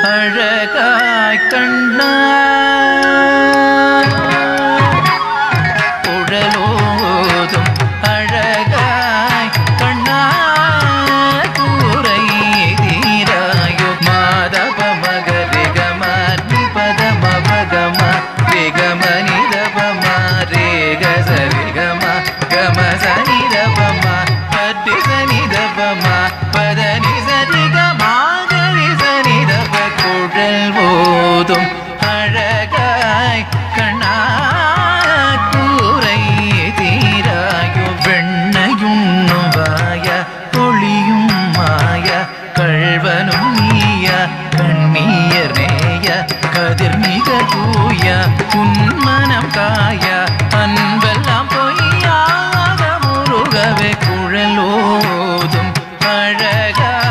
அழகாய் கண்ணா உடலோதும் அழகாய் கண்ணா கூரை தீராயோ மாதவ மகரி கமி பதம பகம ரிகம நிதபம ரேக சரிகம கம சனிதபம பத்தி சனிதபம பதனி சரிகம கரி சனிதப குழல் ஓதும் அழகாய் கண்ணா கூரை தீராயோ வெண்ணையுண்ணும் வாய ஒளியும் மாய கள்வனும் நீய கண்ணீர் நேய கதிர் மிக தூய உன்மனம் காய